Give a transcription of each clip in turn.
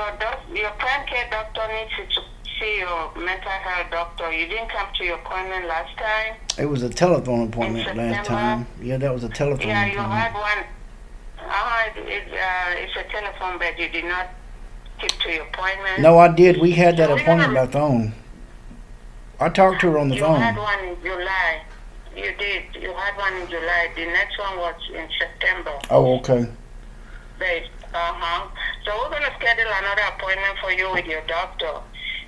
your prime care doctor needs you to see your mental health doctor. You didn't come to your appointment last time. It was a telephone In appointment last September. time. Yeah, that was a telephone Yeah, you appointment. had one. It's a telephone, but you did not keep to your appointment. No, I did. We had that So we're appointment gonna- by phone. I talked to her on the You had phone. one in July. You did. You had one in July. The next one was in September. Oh, okay. Right. So we're going to schedule another appointment for you with your doctor.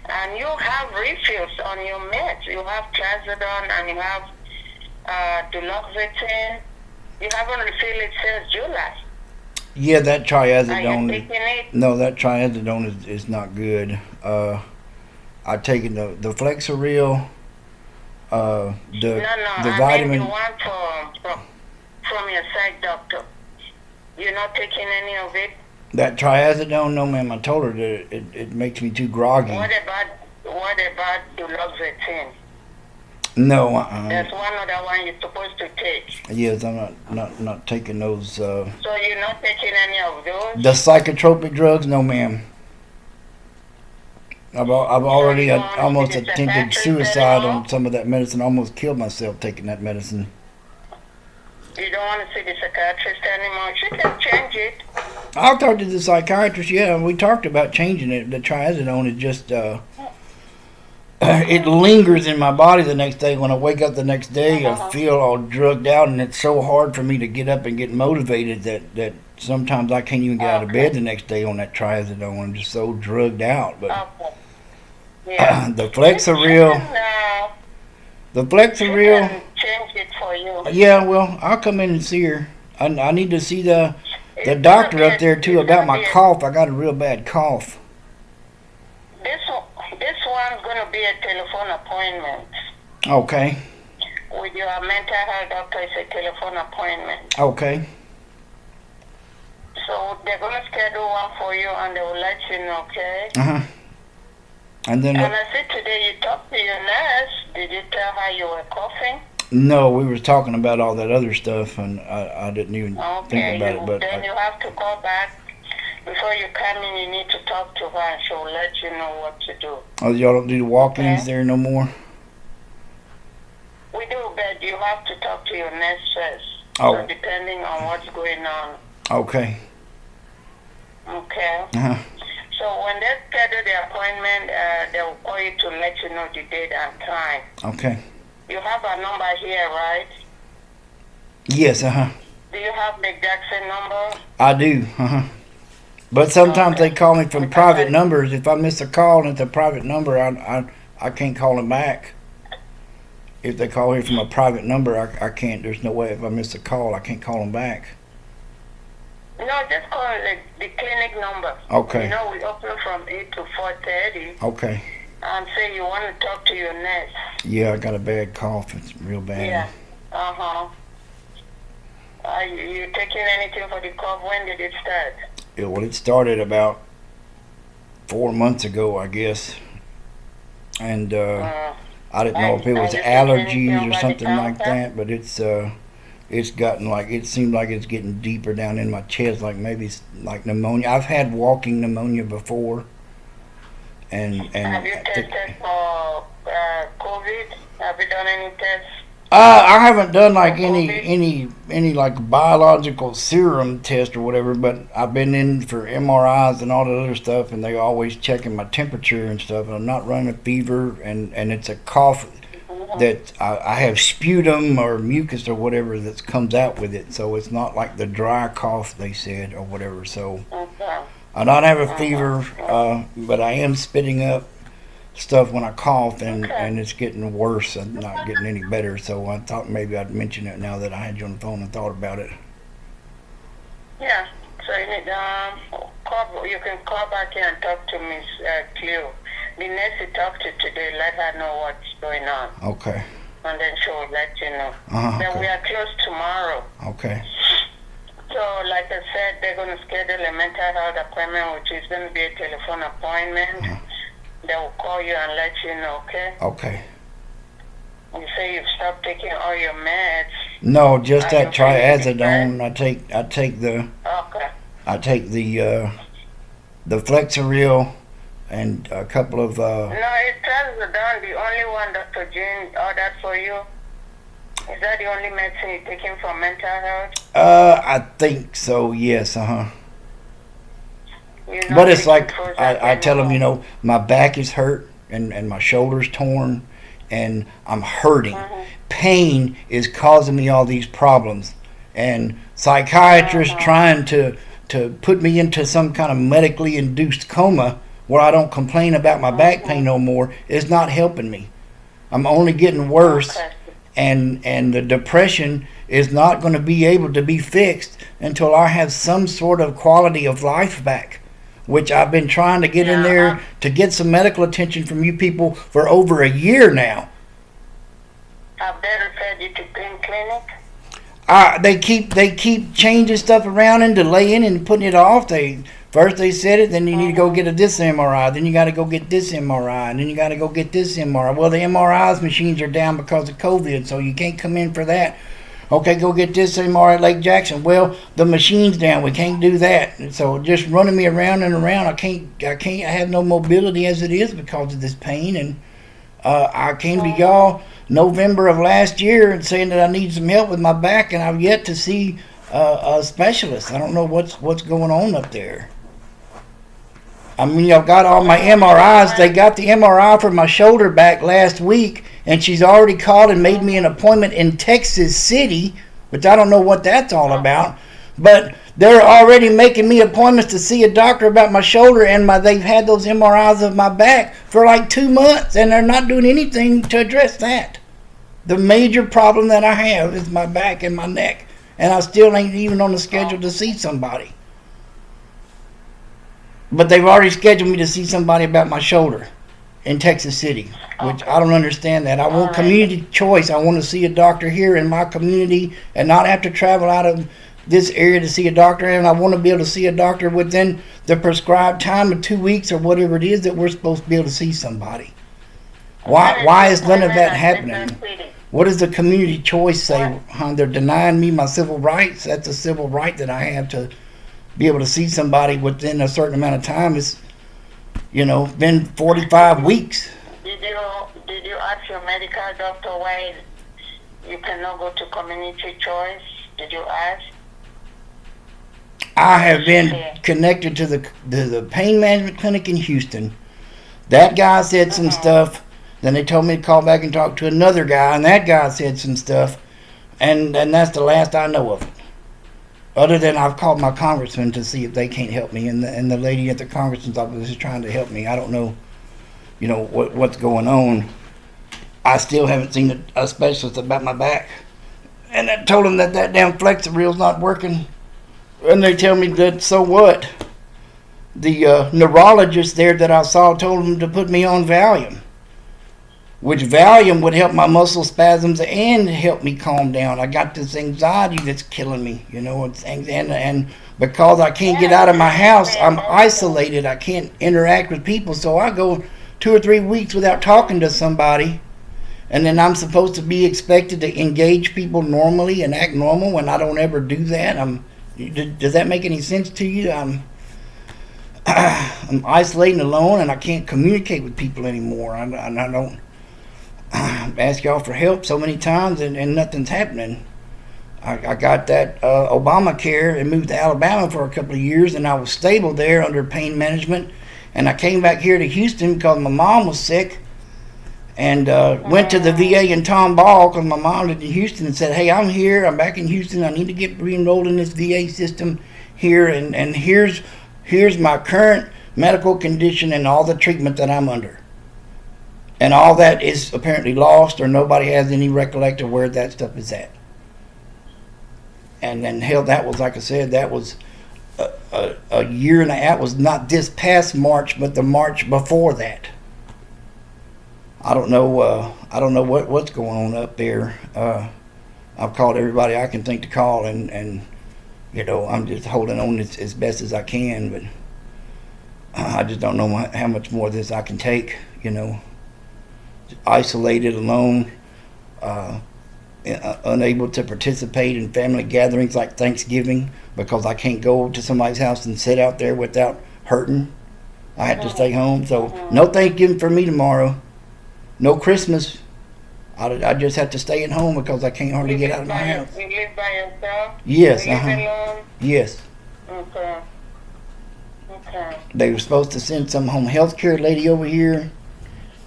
And you have refills on your meds. You have Trazodone and you have Duloxetine. You haven't refilled it since July. Yeah, that Are you triazidone. taking it? No, that triazidone is not good. I've taken the Flexeril, No, the I mean vitamin. the one from your psych doctor. You're not taking any of it? That triazidone, no, ma'am. I told her that it makes me too groggy. What about Duloxetine? No, There's one other one you're supposed to take. yes, I'm not taking those. So you're not taking any of those? The psychotropic drugs, no, ma'am. I've already you don't want to almost see the attempted psychiatrist suicide anymore? on some of that medicine. Almost killed myself taking that medicine. You don't want to see the psychiatrist anymore? She can change it. I'll talk to the psychiatrist. Yeah, we talked about changing it. The triazidone is just it lingers in my body the next day. When I wake up the next day, I feel all drugged out, and it's so hard for me to get up and get motivated that sometimes I can't even get out of bed the next day on that triazidone. I'm just so drugged out. But Okay. Yeah. the Flexeril, the She Flexeril. can change it for you. Yeah, well, I'll come in and see her. I need to see the It's doctor gonna be up there too it's about gonna my be a- cough. I got a real bad cough. This one's going to be a telephone appointment. Okay, With your mental health doctor, it's a telephone appointment. okay, So they're going to schedule one for you and they will let you know, okay? and then And I see today you talked to your nurse. Did you tell her you were coughing? no, we were talking about all that other stuff, and I didn't even Okay, think about it. But then you have to call back. Before you come in, you need to talk to her and she'll let you know what to do. oh, y'all don't do the walk-ins Okay. there no more. We do, but you have to talk to your nurse first. Oh. So depending on what's going on. Okay. Okay. Uh-huh. So when they schedule the appointment, they will call you to let you know the date and time. Okay. You have a number here, right? Yes. Do you have the Jackson number? I do. But sometimes Okay. they call me from Okay. private numbers. If I miss a call and it's a private number, I can't call them back. If they call here from a private number, I can't. There's no way. If I miss a call, I can't call them back. No, just call the clinic number. Okay. You know, we open from 8 to 4:30. Okay. And say you want to talk to your nurse. Yeah, I got a bad cough. It's real bad. Yeah. Uh-huh. Are you taking anything for the cough? When did it start? Yeah, well, it started about 4 months ago, I guess. And I didn't know if it was Are you taking allergies anything or for the something like cough? that, but it's gotten like, it seemed like it's getting deeper down in my chest, like maybe it's like pneumonia. I've had walking pneumonia before, and Have you I think- tested for COVID? Have you done any tests? I haven't done like Okay. any like biological serum test or whatever, but I've been in for MRIs and all that other stuff, and they always checking my temperature and stuff. And I'm not running a fever, and it's a cough that I have sputum or mucus or whatever that comes out with it, so it's not like the dry cough they said or whatever. So Okay. I don't have a fever, but I am spitting up stuff when I cough, and Okay. and it's getting worse. I'm not getting any better. So I thought maybe I'd mention it now that I had you on the phone and thought about it. Yeah. So you need you can call back here and talk to Miss Cleo. The nurse you talked to today, let her know what's going on, Okay. and then she will let you know. Then we Okay. are closed tomorrow. Okay. So, like I said, they're going to schedule a mental health appointment, which is going to be a telephone appointment. They will call you and let you know, okay? Okay. You say you've stopped taking all your meds. No, just Are that you feeling triazidone. I take the Okay. I take the Flexeril, and a couple of. No, it's Trazodone, the only one Dr. Jane ordered for you. Is that the only medicine you're taking for mental health? I think so. Yes. But it's like I tell them, my back is hurt and my shoulder's torn, and I'm hurting. Pain is causing me all these problems, and psychiatrists trying to put me into some kind of medically induced coma where I don't complain about my back pain no more is not helping me. I'm only getting worse, and the depression is not going to be able to be fixed until I have some sort of quality of life back, which I've been trying to get in there to get some medical attention from you people for over a year now. Have they referred you to Green Clinic? They keep changing stuff around and delaying and putting it off. First they said it, then you need to go get this MRI, then you got to go get this MRI, and then you got to go get this MRI. Well, the MRI's machines are down because of COVID, so you can't come in for that. Okay, go get this MRI at Lake Jackson. Well, the machine's down. We can't do that. And so just running me around and around. I have no mobility as it is because of this pain. And I came to y'all November of last year and saying that I need some help with my back, and I've yet to see a specialist. I don't know what's going on up there. I mean, I've got all my MRIs. They got the MRI for my shoulder back last week, and she's already called and made me an appointment in Texas City, which I don't know what that's all about. But they're already making me appointments to see a doctor about my shoulder, and they've had those MRIs of my back for like 2 months, and they're not doing anything to address that. The major problem that I have is my back and my neck, and I still ain't even on the schedule to see somebody. But they've already scheduled me to see somebody about my shoulder in Texas City, which I don't understand that. I want community choice. I want to see a doctor here in my community and not have to travel out of this area to see a doctor, and I want to be able to see a doctor within the prescribed time of 2 weeks or whatever it is that we're supposed to be able to see somebody. Why is none of that happening? What does the community choice say? They're denying me my civil rights. That's a civil right that I have to be able to see somebody within a certain amount of time. It's been 45 weeks. Did you ask your medical doctor why you cannot go to community choice? Did you ask? I have been connected to the pain management clinic in Houston. That guy said some stuff. Then they told me to call back and talk to another guy, and that guy said some stuff. And that's the last I know of it. Other than I've called my congressman to see if they can't help me, and the lady at the congressman's office is trying to help me. I don't know, what's going on. I still haven't seen a specialist about my back, and I told them that damn Flexeril's not working, and they tell me that so what? The neurologist there that I saw told them to put me on Valium, which Valium would help my muscle spasms and help me calm down. I got this anxiety that's killing me, and because I can't get out of my house, I'm isolated. I can't interact with people, so I go 2 or 3 weeks without talking to somebody, and then I'm supposed to be expected to engage people normally and act normal when I don't ever do that. Does that make any sense to you? I'm isolating alone, and I can't communicate with people anymore. I don't. Ask y'all for help so many times, and nothing's happening. I got that Obamacare and moved to Alabama for a couple of years, and I was stable there under pain management. And I came back here to Houston because my mom was sick, and went to the VA in Tomball because my mom lived in Houston, and said, "Hey, I'm here. I'm back in Houston. I need to get re-enrolled in this VA system here, and here's my current medical condition and all the treatment that I'm under." And all that is apparently lost, or nobody has any recollection of where that stuff is at. And then hell, that was, like I said, that was a year and a half. It was not this past March, but the March before that. I don't know what's going on up there. I've called everybody I can think to call, and I'm just holding on as best as I can, but I just don't know how much more of this I can take, Isolated, alone, unable to participate in family gatherings like Thanksgiving because I can't go to somebody's house and sit out there without hurting. I had to stay home. So no Thanksgiving for me tomorrow. No Christmas. I just have to stay at home because I can't hardly get out of my house. You live by yourself? Yes, You live alone? Yes. Okay. Okay. They were supposed to send some home health care lady over here,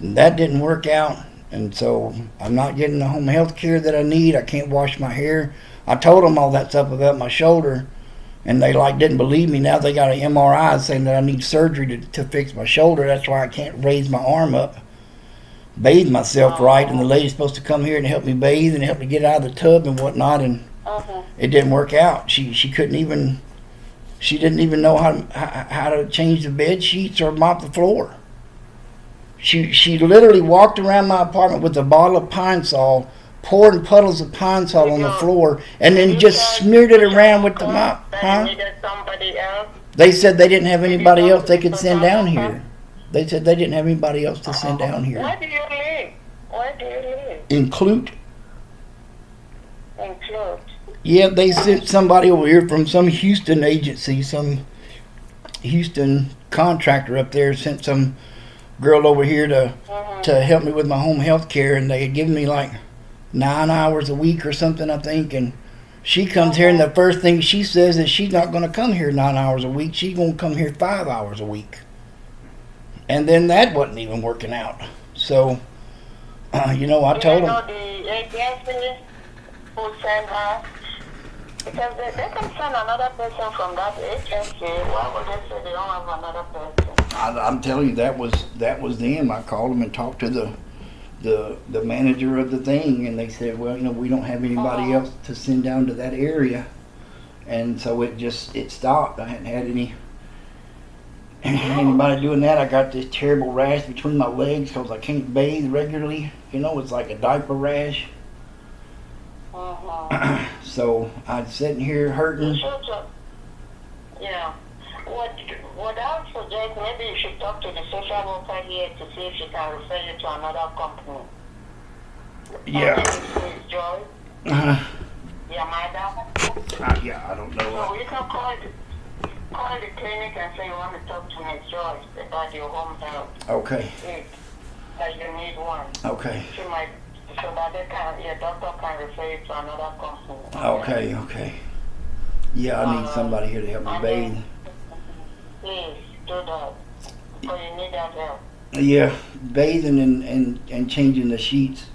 and that didn't work out. And so I'm not getting the home health care that I need. I can't wash my hair. I told them all that stuff about my shoulder, and they didn't believe me. Now they got an MRI saying that I need surgery to fix my shoulder. That's why I can't raise my arm up, bathe myself right. And the lady's supposed to come here and help me bathe and help me get out of the tub and whatnot. And it didn't work out. She couldn't even. She didn't even know how to change the bed sheets or mop the floor. She literally walked around my apartment with a bottle of Pine Sol, pouring puddles of Pine Sol on the floor, and then just smeared it around with the mop. Huh? Somebody else? They said they didn't have anybody else they could send down here. They said they didn't have anybody else to send down here. Where do you live? Where do you live? In Clute. In Clute. Yeah, they sent somebody over here from some Houston agency, some Houston contractor up there sent some girl over here to help me with my home health care, and they had given me 9 hours a week or something, I think. And she comes here, and the first thing she says is she's not going to come here 9 hours a week. She's going to come here 5 hours a week. And then that wasn't even working out. So, I told them. You know the agency who sent her? Because they can send another person from that agency. Why would they say they don't have another person? I'm telling you, that was them. I called them and talked to the manager of the thing, and they said, well, we don't have anybody else to send down to that area. And so it stopped. I hadn't had anybody doing that. I got this terrible rash between my legs because I can't bathe regularly. It's like a diaper rash. So I'm sitting here hurting. Yeah. What I would suggest, maybe you should talk to the social worker here to see if she can refer you to another company. Yeah. Joy. Yeah, madam. Yeah, I don't know. So you can call the clinic and say you want to talk to Miss Joyce about your home health. Okay. That you need one. Okay. She might, so that your doctor can refer you to another company. Okay. Yeah, I need somebody here to help me bathe. Please do that. So you need that help. Yeah, bathing and changing the sheets,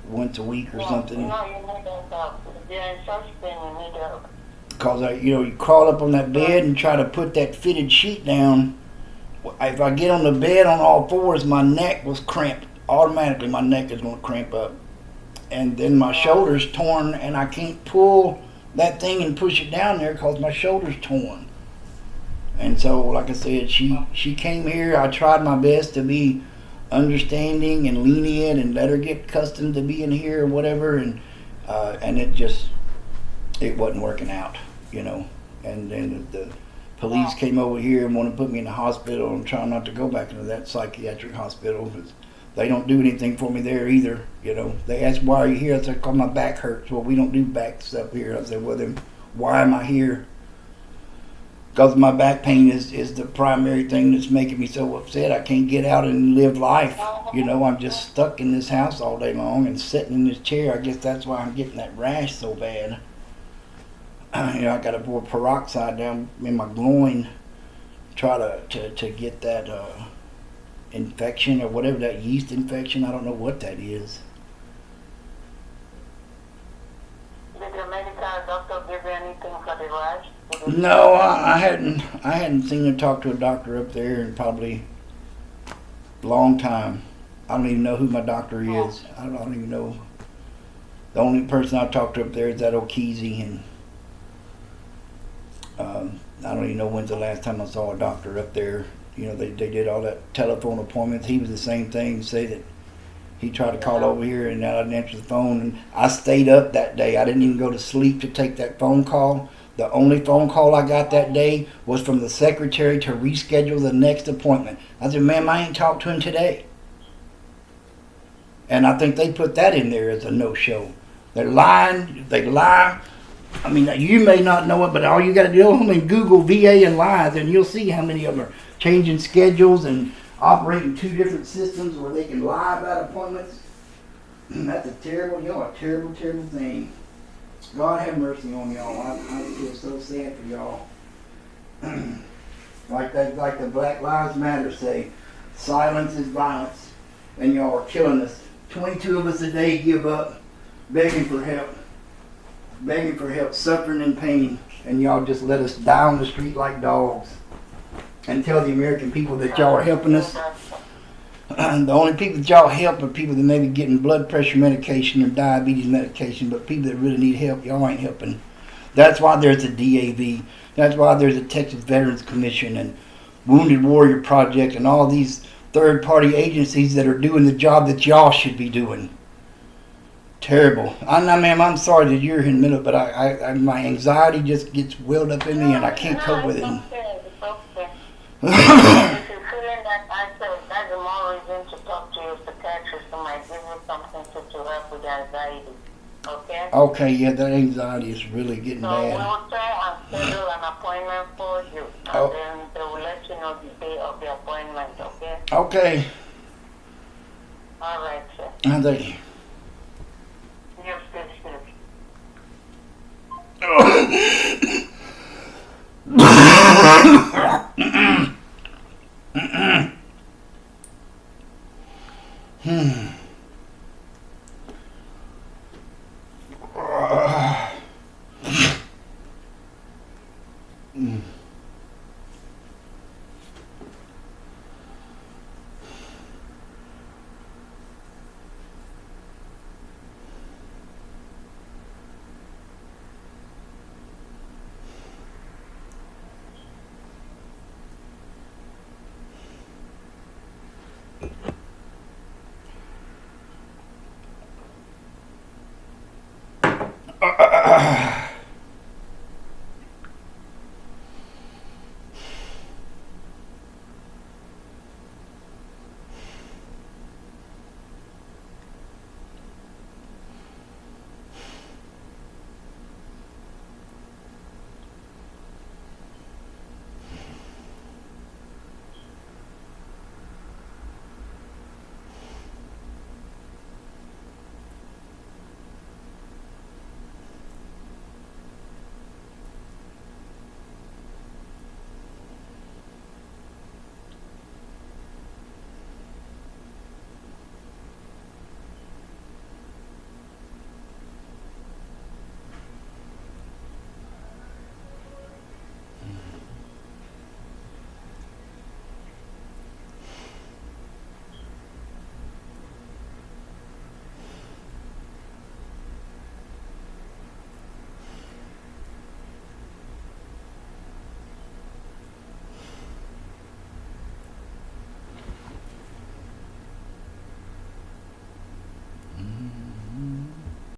once a week or something. No, you need that help. If you're in such pain, you need help. Because you crawl up on that bed and try to put that fitted sheet down. If I get on the bed on all fours, my neck was cramped. Automatically, my neck is going to cramp up. And then my shoulder's torn, and I can't pull that thing and push it down there because my shoulder's torn. And so, like I said, she came here. I tried my best to be understanding and lenient and let her get accustomed to being here or whatever, and it wasn't working out, And then the police came over here and wanted to put me in the hospital. I'm trying not to go back into that psychiatric hospital because they don't do anything for me there either. They asked, why are you here? I said, because my back hurts. Well, we don't do back stuff here. I said, well, then why am I here? Because my back pain is the primary thing that's making me so upset. I can't get out and live life. I'm just stuck in this house all day long and sitting in this chair. I guess that's why I'm getting that rash so bad. I got to pour peroxide down in my groin, try to get that infection or whatever, that yeast infection. I don't know what that is. Did the medical doctor give you anything for the rash? No, I hadn't seen her talk to a doctor up there in probably a long time. I don't even know who my doctor is. I don't even know. The only person I talked to up there is that O'Keezy, and I don't even know when's the last time I saw a doctor up there. They did all that telephone appointments. He was the same thing, say that he tried to call over here and I didn't answer the phone. And I stayed up that day. I didn't even go to sleep to take that phone call. The only phone call I got that day was from the secretary to reschedule the next appointment. I said, ma'am, I ain't talked to him today. And I think they put that in there as a no-show. They're lying. They lie I mean, you may not know it, but all you got to do is Google VA and lies, and you'll see how many of them are changing schedules and operating 2 different systems where they can lie about appointments. That's a terrible, terrible, terrible thing. God have mercy on y'all. I feel so sad for y'all. like the Black Lives Matter say, silence is violence, and y'all are killing us. 22 of us a day give up, begging for help, suffering and pain, and y'all just let us die on the street like dogs and tell the American people that y'all are helping us. The only people that y'all help are people that may be getting blood pressure medication or diabetes medication, but people that really need help, y'all ain't helping. That's why there's a DAV. That's why there's a Texas Veterans Commission and Wounded Warrior Project and all these third-party agencies that are doing the job that y'all should be doing. Terrible. Ma'am, I'm sorry that you're in the middle, but I my anxiety just gets welled up in me and I can't cope with it. It's okay. If you're feeling that, I said that's the more reason to talk to your psychiatrist who might give you something to help with the anxiety. Okay? Okay, yeah, that anxiety is really getting So bad. we'll try and schedule an appointment for you, and then they will let you know the day of the appointment, okay? Okay. All right, sir. Thank you.